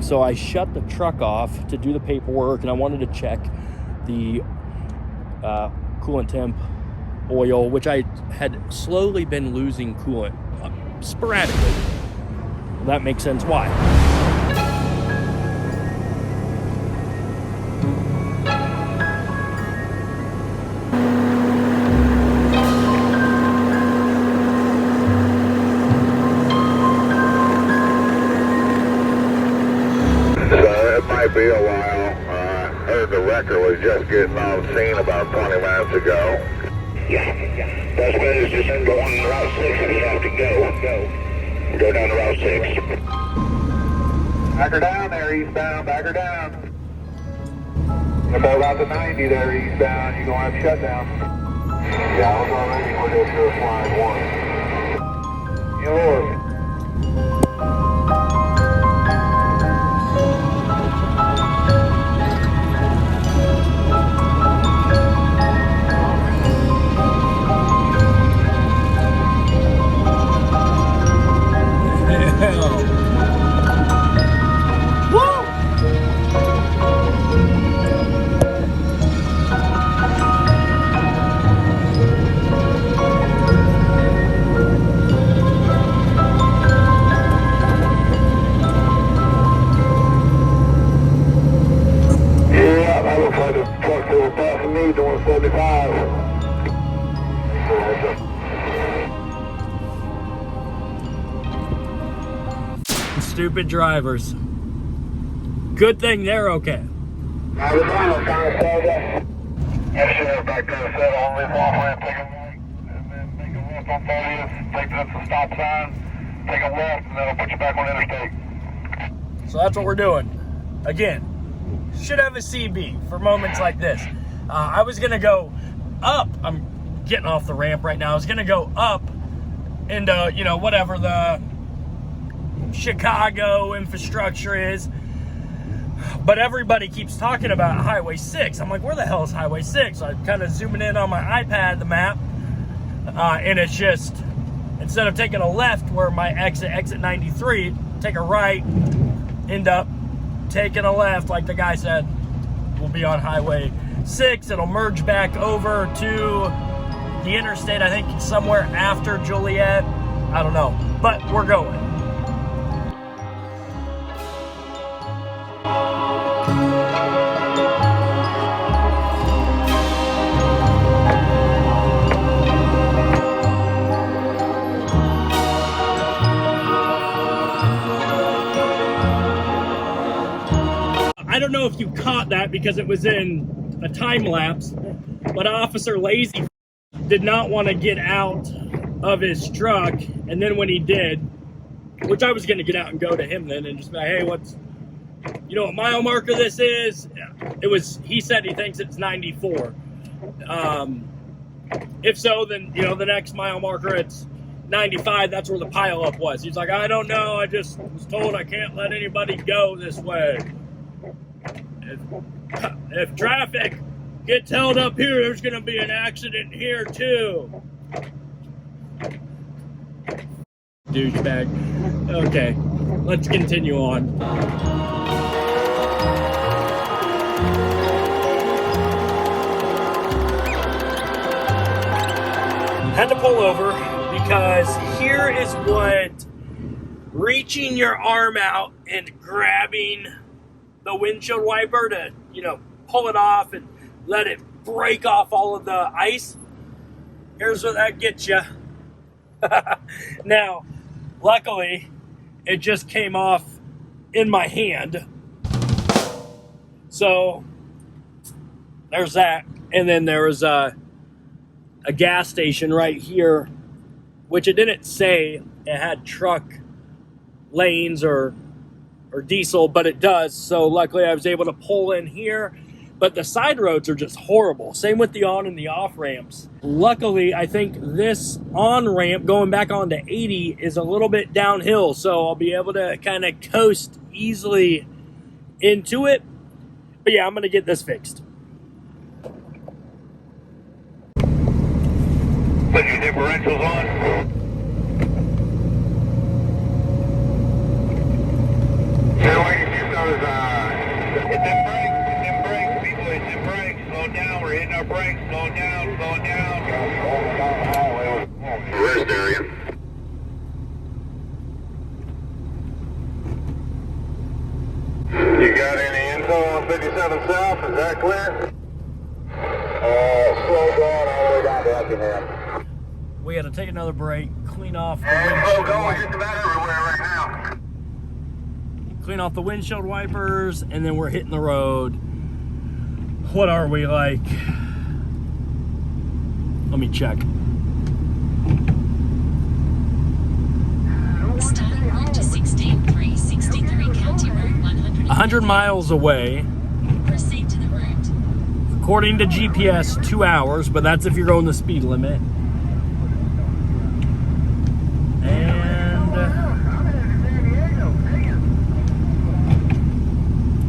So I shut the truck off to do the paperwork, and I wanted to check the coolant temp oil, which I had slowly been losing coolant sporadically. That makes sense why. Be a while. I heard the wrecker was just getting on scene about 20 minutes ago. Yeah. Best bet is just go on Route 6 if you have to go. Go down to Route 6. Back her down there, eastbound. Back her down. About Route to 90 there, eastbound. You're going to have to shut down. Yeah, I was already with this here flying 1. Your Lord. Stupid drivers. Good thing they're okay. Yes, sir. Back to the set on this off-way, take a right, and then make a left on 30th, take this to stop sign, take a left, and that'll put you back on interstate. So that's what we're doing. Again, should have a CB for moments like this. I was gonna go up. I'm getting off the ramp right now. I was gonna go up into, you know, whatever the Chicago infrastructure is, but everybody keeps talking about Highway 6. I'm like, where the hell is Highway 6? So I'm kind of zooming in on my iPad, the map, and it's just, instead of taking a left where my exit 93, take a right, end up taking a left, like the guy said, we'll be on Highway 6. It'll merge back over to the interstate, I think somewhere after Joliet. I don't know, but we're going. I don't know if you caught that because it was in a time lapse, but Officer Lazy did not want to get out of his truck, and then when he did, which I was going to get out and go to him then and just be like, hey, what's, you know what mile marker this is? It was, he said he thinks it's 94. If so, then, you know, the next mile marker, it's 95. That's where the pileup was. He's like, I don't know. I just was told I can't let anybody go this way. If traffic gets held up here, there's going to be an accident here too. Douchebag. Okay, let's continue on. Had to pull over because here is what reaching your arm out and grabbing the windshield wiper to, you know, pull it off and let it break off all of the ice. Here's what that gets you. Now, luckily, it just came off in my hand. So, there's that. And then there was a gas station right here, which it didn't say it had truck lanes or diesel, but it does. So luckily I was able to pull in here, but the side roads are just horrible. Same with the on and the off ramps. Luckily, I think this on ramp going back onto 80 is a little bit downhill, so I'll be able to kind of coast easily into it. But yeah, I'm gonna get this fixed. Put your differentials on. on 57 South, is that clear? Slow going all the way down to Effingham. We got to take another break, clean off the And slow windshield going just about everywhere right now. clean off the windshield wipers, and then we're hitting the road. What are we like? Let me check. Starting route to 16363 County Road 100 miles away. Proceed to the route. According to GPS, 2 hours, but that's if you're going the speed limit. And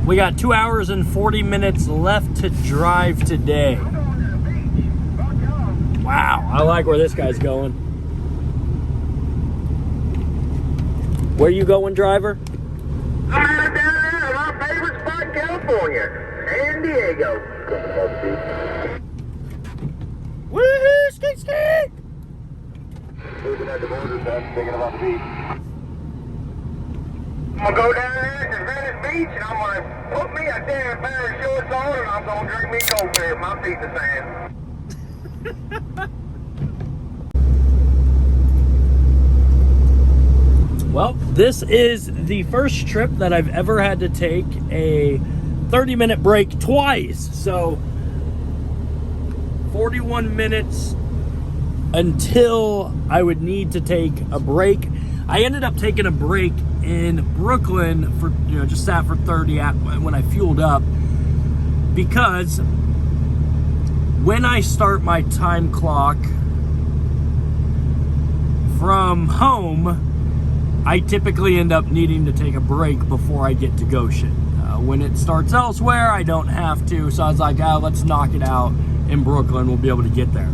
we got 2 hours and 40 minutes left to drive today. Wow, I like where this guy's going. Where you going, driver? I'm headed down there to my favorite spot in California, San Diego. Woohoo! Skate, skate! Moving at the border, so I'm thinking about the beach. I'm gonna go down there to Venice Beach, and I'm gonna put me a damn pair of shorts on, and I'm gonna drink me cold beer with my feet in the sand. Well, this is the first trip that I've ever had to take a 30-minute break twice. So 41 minutes until I would need to take a break. I ended up taking a break in Brooklyn for, just sat for 30 when I fueled up, because when I start my time clock from home, I typically end up needing to take a break before I get to Goshen. When it starts elsewhere, I don't have to. So I was like, let's knock it out in Brooklyn. We'll be able to get there.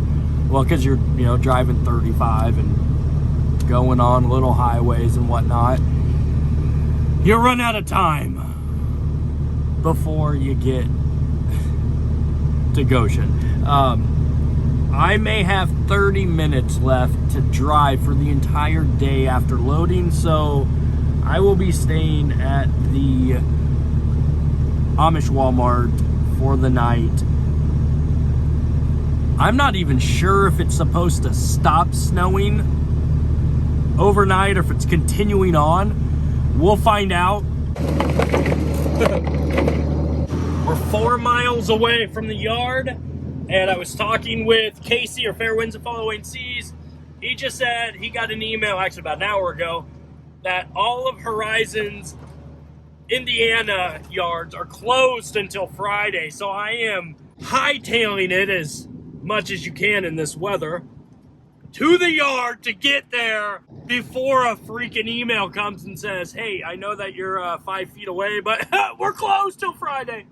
Well, because you're, driving 35 and going on little highways and whatnot, you run out of time before you get to Goshen. I may have 30 minutes left to drive for the entire day after loading, so I will be staying at the Amish Walmart for the night. I'm not even sure if it's supposed to stop snowing overnight or if it's continuing on. We'll find out. We're 4 miles away from the yard. And I was talking with Casey, or Fair Winds and Following Seas. He just said he got an email, actually about an hour ago, that all of Horizon's Indiana yards are closed until Friday. So I am hightailing it as much as you can in this weather to the yard to get there before a freaking email comes and says, hey, I know that you're 5 feet away, but we're closed till Friday.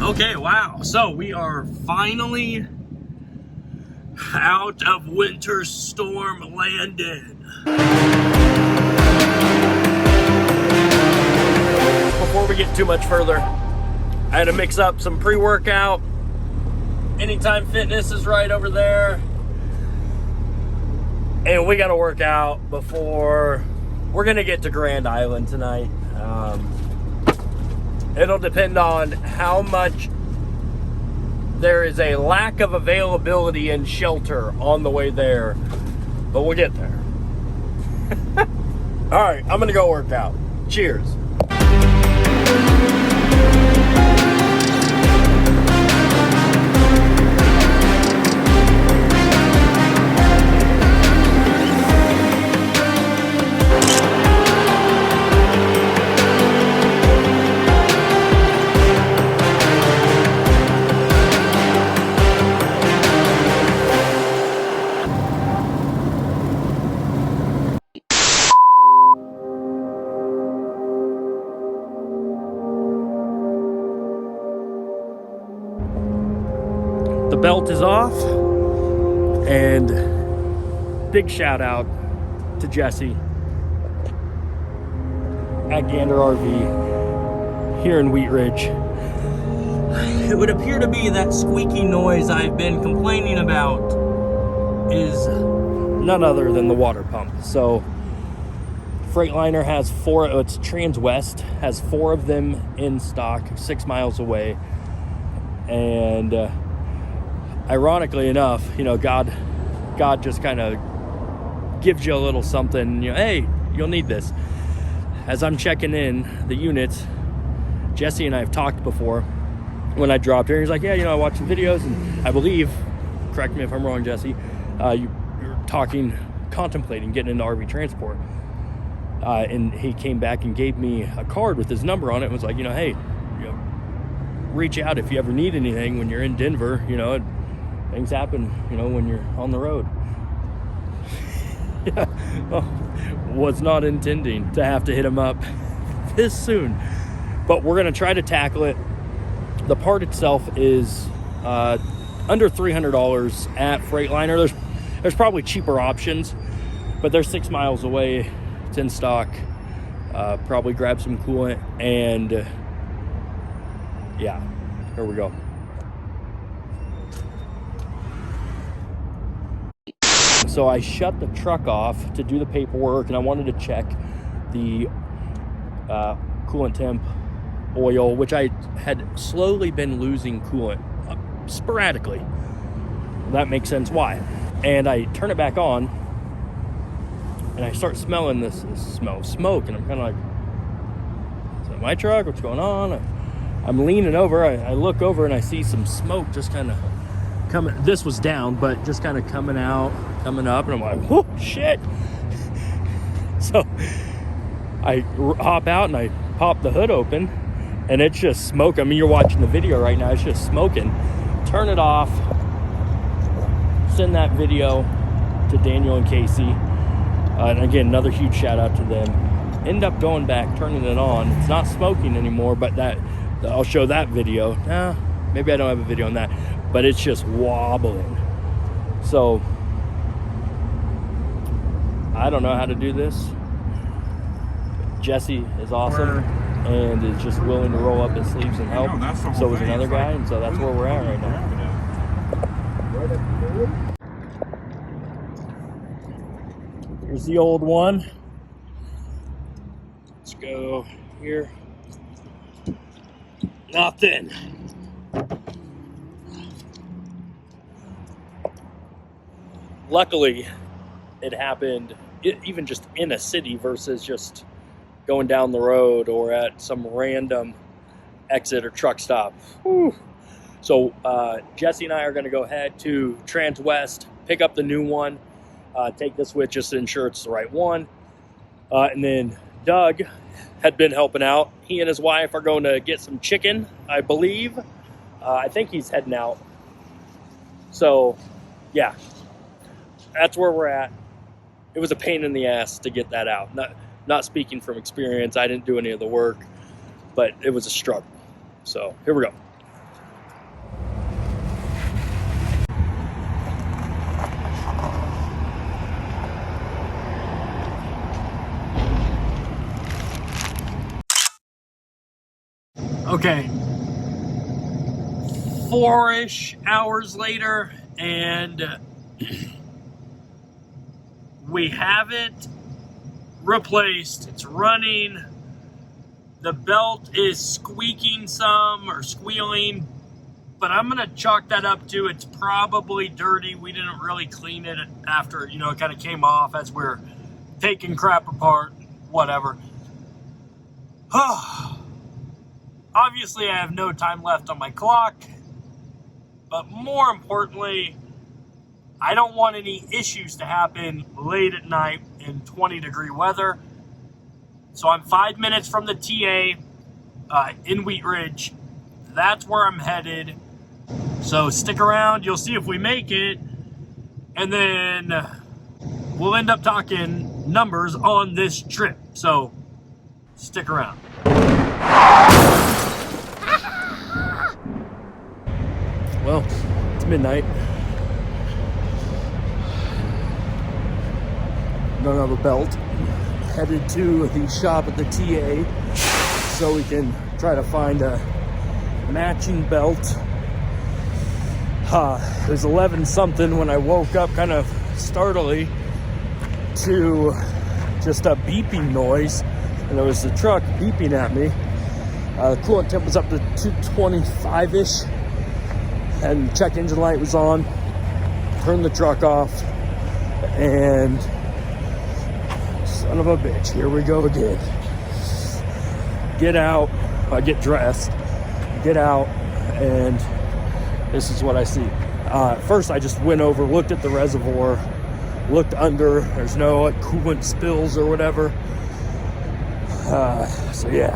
Okay, wow. So we are finally out of winter storm landed. Before we get too much further, I had to mix up some pre-workout. Anytime Fitness is right over there. And we got to work out before we're going to get to Grand Island tonight. It'll depend on how much there is a lack of availability in shelter on the way there, but we'll get there. All right, I'm gonna go work out. Cheers. The belt is off, and big shout out to Jesse at Gander RV here in Wheat Ridge. It would appear to be that squeaky noise I've been complaining about is none other than the water pump. So Freightliner has 4, it's Transwest, has 4 of them in stock 6 miles away. And ironically enough, you know, God just kind of gives you a little something, you know, hey, you'll need this. As I'm checking in the units, Jesse and I have talked before when I dropped here. He's like, yeah, you know, I watched some videos, and I believe, correct me if I'm wrong, Jesse, you're contemplating getting into RV transport. And he came back and gave me a card with his number on it and was like, you know, hey, you know, reach out if you ever need anything when you're in Denver. You know, things happen, you know, when you're on the road. Yeah, well, was not intending to have to hit him up this soon, but we're gonna try to tackle it. The part itself is under $300 at Freightliner. There's probably cheaper options, but they're 6 miles away. It's in stock. Probably grab some coolant, and yeah, here we go. So I shut the truck off to do the paperwork, and I wanted to check the coolant temp oil, which I had slowly been losing coolant sporadically. That makes sense why. And I turn it back on, and I start smelling this smell of smoke, and I'm kind of like, is that my truck? What's going on? I'm leaning over. I look over, and I see some smoke just kind of coming. This was down, but just kind of coming out, coming up, and I'm like, whoa, shit. So I hop out and I pop the hood open, and it's just smoke. I mean, you're watching the video right now. It's just smoking. Turn it off. Send that video to Daniel and Casey. And again, another huge shout out to them. End up going back, turning it on. It's not smoking anymore, but I'll show that video. Maybe I don't have a video on that, but it's just wobbling. So I don't know how to do this. Jesse is awesome and is just willing to roll up his sleeves and help. So is another guy, and so that's where we're at right now. Here's the old one. Let's go here. Nothing. Luckily, it happened even just in a city versus just going down the road or at some random exit or truck stop. Whew. So Jesse and I are going to go ahead to Transwest, pick up the new one, take this with just to ensure it's the right one. And then Doug had been helping out. He and his wife are going to get some chicken, I believe. I think he's heading out. So yeah, that's where we're at. It was a pain in the ass to get that out. Not speaking from experience, I didn't do any of the work, but it was a struggle. So here we go. Okay, 4-ish hours later, and we have it replaced. It's running. The belt is squeaking some or squealing, But I'm gonna chalk that up to it's probably dirty. We didn't really clean it after, you know, it kind of came off as we're taking crap apart, whatever. Obviously, I have no time left on my clock, but more importantly, I don't want any issues to happen late at night in 20-degree weather. So I'm 5 minutes from the TA in Wheat Ridge. That's where I'm headed. So stick around, you'll see if we make it, and then we'll end up talking numbers on this trip. So stick around. Well, it's midnight. Don't have a belt. Headed to the shop at the TA so we can try to find a matching belt. It was 11 something when I woke up, kind of startlingly, to just a beeping noise, and there was the truck beeping at me. The coolant temp was up to 225-ish, and check engine light was on. Turned the truck off, and son of a bitch, here we go again. Get out, I get dressed, get out, and this is what I see. First, I just went over, looked at the reservoir, looked under. There's no like coolant spills or whatever. So yeah,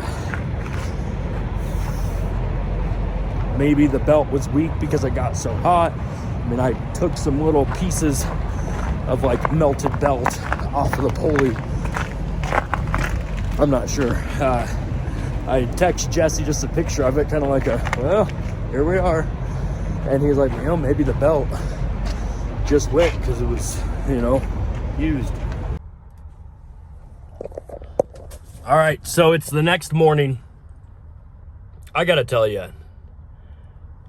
maybe the belt was weak because it got so hot. I mean, I took some little pieces of like melted belt off of the pulley. I'm not sure. I text Jesse just a picture of it, kind of like well, here we are. And he's like, you know, maybe the belt just went because it was, you know, used. All right, so it's the next morning. I gotta tell you,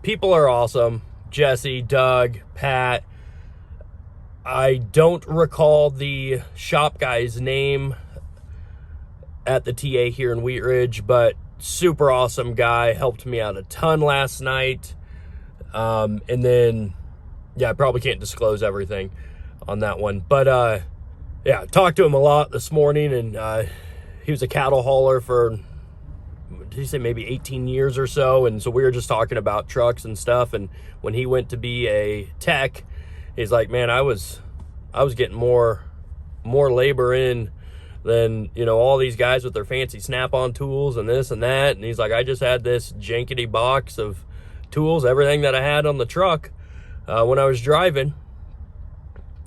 people are awesome. Jesse, Doug, Pat. I don't recall the shop guy's name at the TA here in Wheat Ridge, but super awesome guy. Helped me out a ton last night. And then, yeah, I probably can't disclose everything on that one. But, yeah, talked to him a lot this morning, and he was a cattle hauler for, did he say maybe 18 years or so? And so we were just talking about trucks and stuff. And when he went to be a tech, he's like, man, I was getting more labor in than, you know, all these guys with their fancy snap-on tools and this and that. And he's like, I just had this jankety box of tools, everything that I had on the truck when I was driving.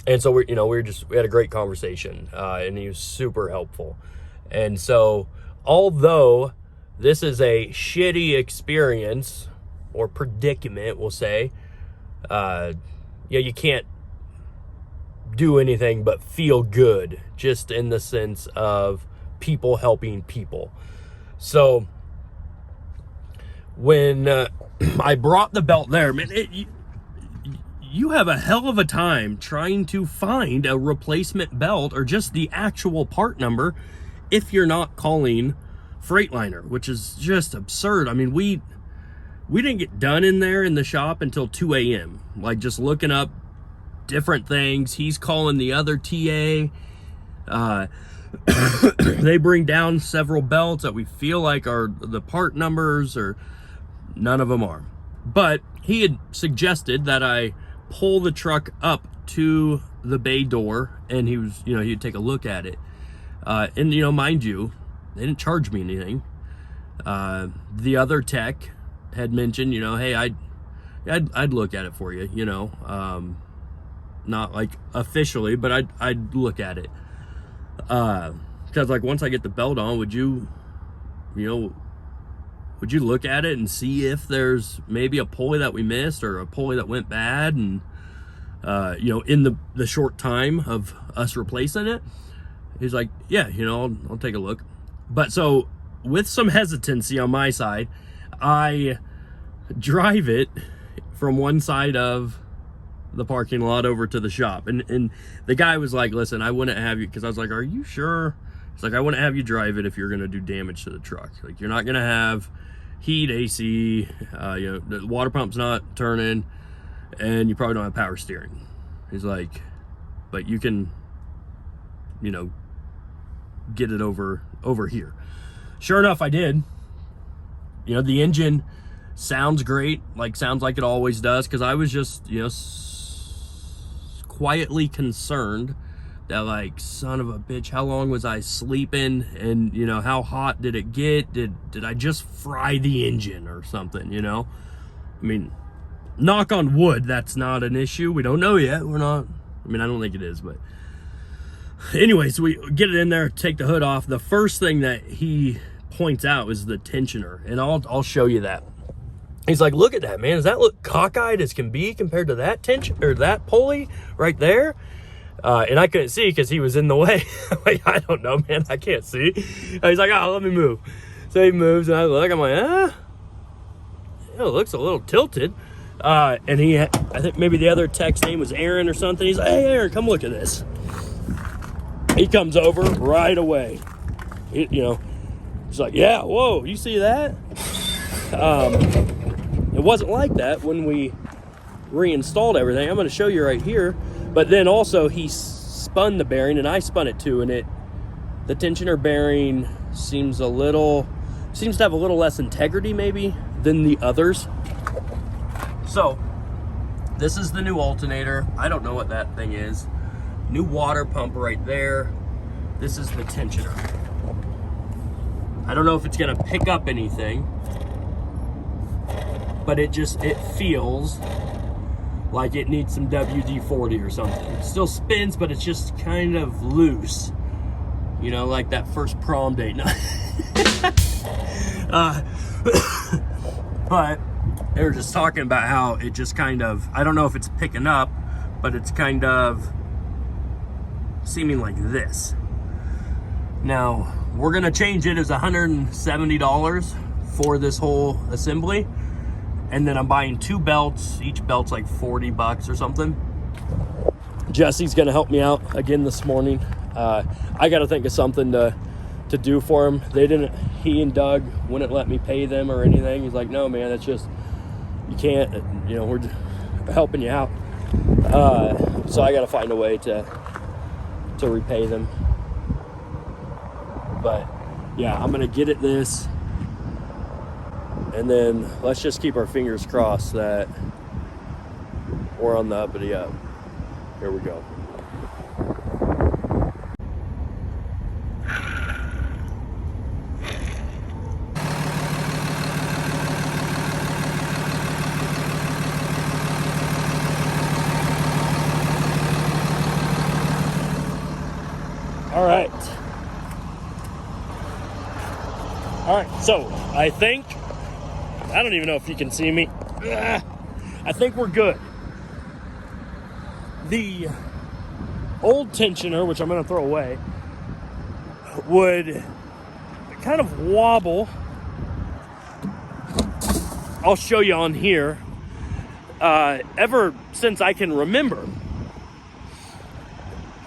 And so we had a great conversation, and he was super helpful. And so although this is a shitty experience or predicament, we'll say, you can't do anything but feel good, just in the sense of people helping people. So when I brought the belt there, man, you have a hell of a time trying to find a replacement belt or just the actual part number if you're not calling Freightliner, which is just absurd. I mean, we didn't get done in there in the shop until 2 a.m. Like just looking up different things. He's calling the other TA. They bring down several belts that we feel like are the part numbers, or none of them are. But he had suggested that I pull the truck up to the bay door, and he'd take a look at it. And mind you, they didn't charge me anything. The other tech had mentioned, hey, I'd look at it for you, not like officially, but I'd look at it. Because like once I get the belt on, would you look at it and see if there's maybe a pulley that we missed or a pulley that went bad, and in the short time of us replacing it? He's like, yeah, I'll take a look. But so with some hesitancy on my side, I drive it from one side of the parking lot over to the shop, and the guy was like, listen, I wouldn't have you, because I was like, are you sure? He's like, I wouldn't have you drive it if you're gonna do damage to the truck. Like, you're not gonna have heat, AC, you know, the water pump's not turning, and you probably don't have power steering. He's like, but you can, you know, get it over here. Sure enough, I did. You know, the engine sounds great, like sounds like it always does, because I was just, you know, quietly concerned that, like, son of a bitch, how long was I sleeping, and, you know, how hot did it get? Did I just fry the engine or something, you know? I mean, knock on wood, that's not an issue. We don't know yet. We're not, I mean, I don't think it is, but anyway, so we get it in there, take the hood off. The first thing that he points out is the tensioner, and I'll show you that. He's like, look at that, man. Does that look cockeyed as can be compared to that tension or that pulley right there? And I couldn't see because he was in the way. Like, I don't know, man. I can't see. And he's like, oh, let me move. So he moves, and I look. I'm like, it looks a little tilted. And I think maybe the other tech's name was Aaron or something. He's like, hey, Aaron, come look at this. He comes over right away. You know, he's like, yeah, whoa, you see that? It wasn't like that when we reinstalled everything. I'm going to show you right here. But then also he spun the bearing, and I spun it too, and the tensioner bearing seems to have a little less integrity maybe than the others. So this is the new alternator. I don't know what that thing is. New water pump right there. This is the tensioner. I don't know if it's gonna pick up anything, but it feels like it needs some WD-40 or something. It still spins, but it's just kind of loose. You know, like that first prom date. But they were just talking about how it just kind of, I don't know if it's picking up, but it's kind of seeming like this. Now, we're gonna change it. It's $170 for this whole assembly. And then I'm buying 2 belts. Each belt's like 40 bucks or something. Jesse's gonna help me out again this morning. I gotta think of something to do for him. He and Doug wouldn't let me pay them or anything. He's like, no, man, it's just, you can't, you know, we're helping you out. So I gotta find a way to repay them. But yeah, I'm gonna get at this, and then let's just keep our fingers crossed that we're on the uppity up. Here we go. All right, so I don't even know if you can see me. I think we're good. The old tensioner, which I'm gonna throw away, would kind of wobble. I'll show you on here. Ever since I can remember,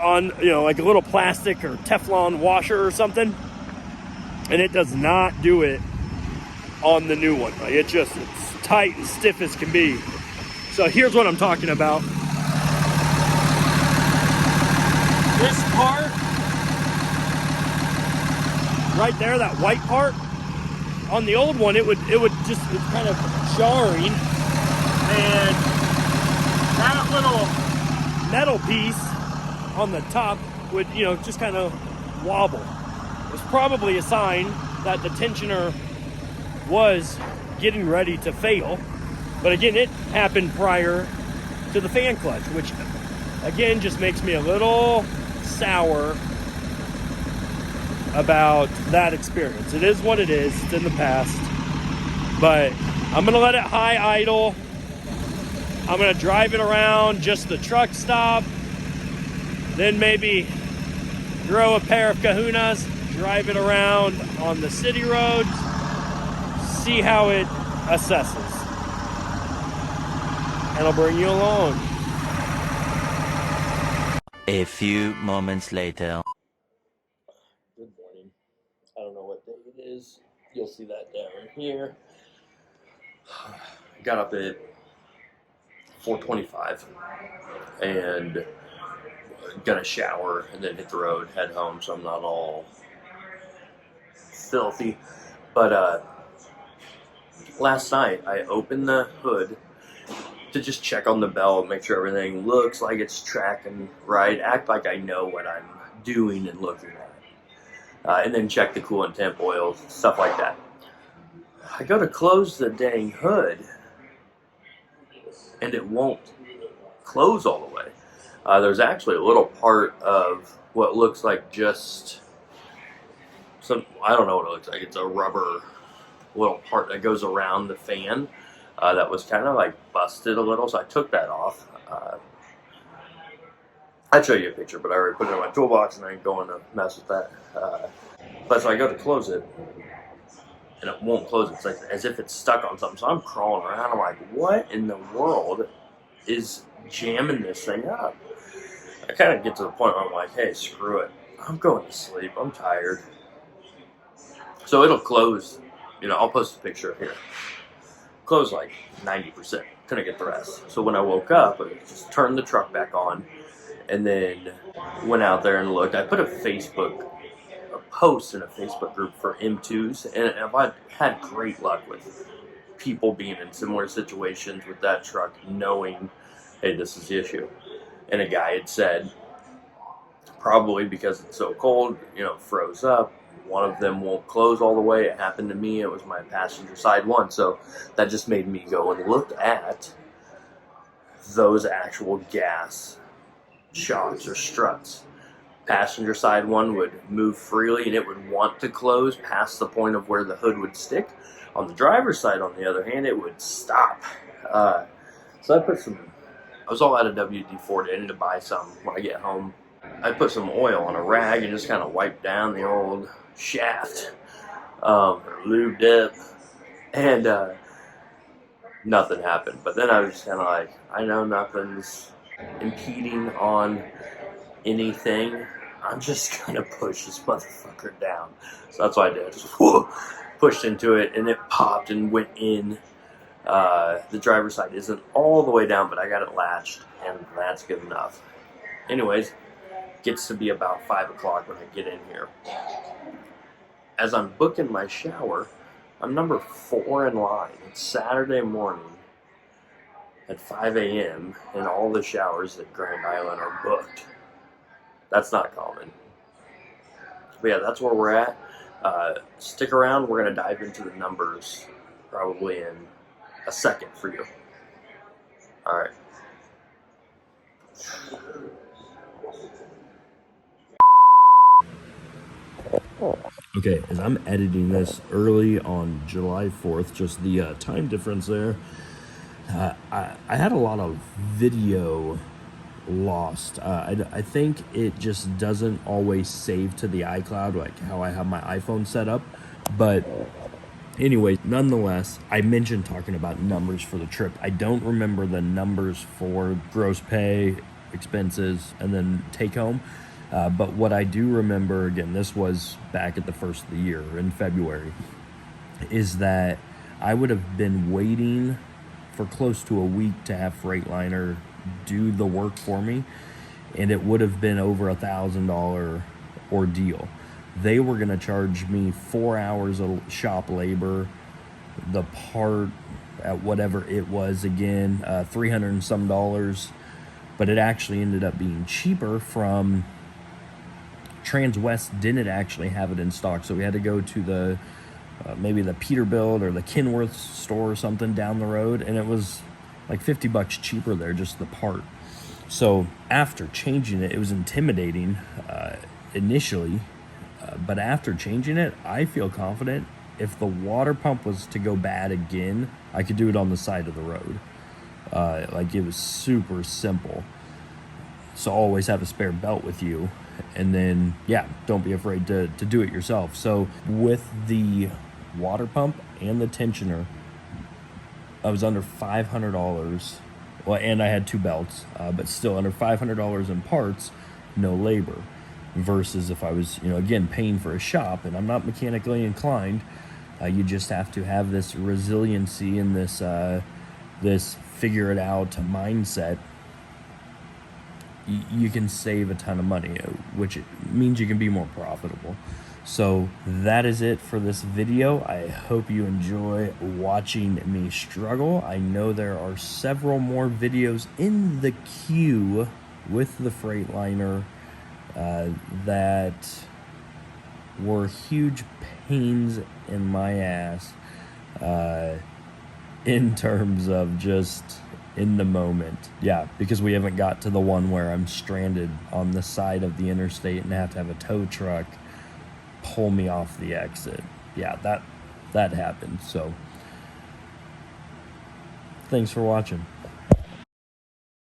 on, you know, like a little plastic or Teflon washer or something, and it does not do it on the new one. Like, it's tight and stiff as can be. So here's what I'm talking about. This part right there, that white part, on the old one, it's kind of jarring, and that little metal piece on the top would, you know, just kind of wobble. It's probably a sign that the tensioner was getting ready to fail. But again, it happened prior to the fan clutch, which again just makes me a little sour about that experience. It is what it is. It's in the past. But I'm gonna let it high idle. I'm gonna drive it around just the truck stop. Then maybe grow a pair of kahunas, drive it around on the city roads, see how it assesses. And I'll bring you along. A few moments later. Good morning. I don't know what day it is. You'll see that down here. Got up at 4:25 and got a shower and then hit the road, head home, so I'm not all filthy. But last night I opened the hood to just check on the belt, make sure everything looks like it's tracking right, act like I know what I'm doing and looking at, and then check the coolant temp, oils, stuff like that. I go to close the dang hood and it won't close all the way. There's actually a little part of what looks like just some, I don't know what it looks like. It's a rubber little part that goes around the fan that was kind of like busted a little, so I took that off. I'd show you a picture, but I already put it in my toolbox and I ain't going to mess with that. But so I go to close it and it won't close. It's like as if it's stuck on something. So I'm crawling around. I'm like, what in the world is jamming this thing up? I kind of get to the point where I'm like, hey, screw it. I'm going to sleep. I'm tired. So it'll close. You know, I'll post a picture here. Close like 90%. Couldn't get the rest. So when I woke up, I just turned the truck back on and then went out there and looked. I put a post in a Facebook group for M2s, and I've had great luck with people being in similar situations with that truck, knowing, hey, this is the issue. And a guy had said, probably because it's so cold, you know, froze up, one of them won't close all the way. It happened to me. It was my passenger side one. So that just made me go and look at those actual gas shocks or struts. Passenger side one would move freely and it would want to close past the point of where the hood would stick. On the driver's side, on the other hand, it would stop. So I was all out of WD-40. I needed to buy some when I get home. I put some oil on a rag and just kind of wiped down the old shaft, lubed it, and nothing happened. But then I was just kind of like, I know nothing's impeding on anything. I'm just gonna push this motherfucker down. So that's what I did. Just pushed into it and it popped and went in. The driver's side isn't all the way down, but I got it latched and that's good enough. Anyways, gets to be about 5 o'clock when I get in here. As I'm booking my shower, I'm number 4 in line. It's Saturday morning at 5 a.m. and all the showers at Grand Island are booked. That's not common. But yeah, that's where we're at. Stick around. We're going to dive into the numbers probably in a second for you. All right. Okay, as I'm editing this early on July 4th, just the time difference there, I had a lot of video lost. I think it just doesn't always save to the iCloud like how I have my iPhone set up. But anyway, nonetheless, I mentioned talking about numbers for the trip. I don't remember the numbers for gross pay, expenses, and then take home. But what I do remember, again, this was back at the first of the year in February, is that I would have been waiting for close to a week to have Freightliner do the work for me, and it would have been over $1,000 ordeal. They were going to charge me 4 hours of shop labor, the part at whatever it was, again, $300 and some dollars, but it actually ended up being cheaper from Transwest. Didn't actually have it in stock, so we had to go to the maybe the Peterbilt or the Kenworth store or something down the road, and it was like $50 cheaper there, just the part. So after changing it, it was intimidating initially, but after changing it, I feel confident if the water pump was to go bad again, I could do it on the side of the road. Like, it was super simple. So always have a spare belt with you, and then yeah, don't be afraid to do it yourself. So with the water pump and the tensioner, I was under $500. Well, and I had 2 belts, but still under $500 in parts, no labor. Versus if I was, again, paying for a shop, and I'm not mechanically inclined, You just have to have this resiliency and this figure it out mindset. You can save a ton of money, which means you can be more profitable. So that is it for this video. I hope you enjoy watching me struggle. I know there are several more videos in the queue with the Freightliner that were huge pains in my ass in terms of just in the moment. Yeah, because we haven't got to the one where I'm stranded on the side of the interstate and have to have a tow truck pull me off the exit. Yeah, that happened. So thanks for watching.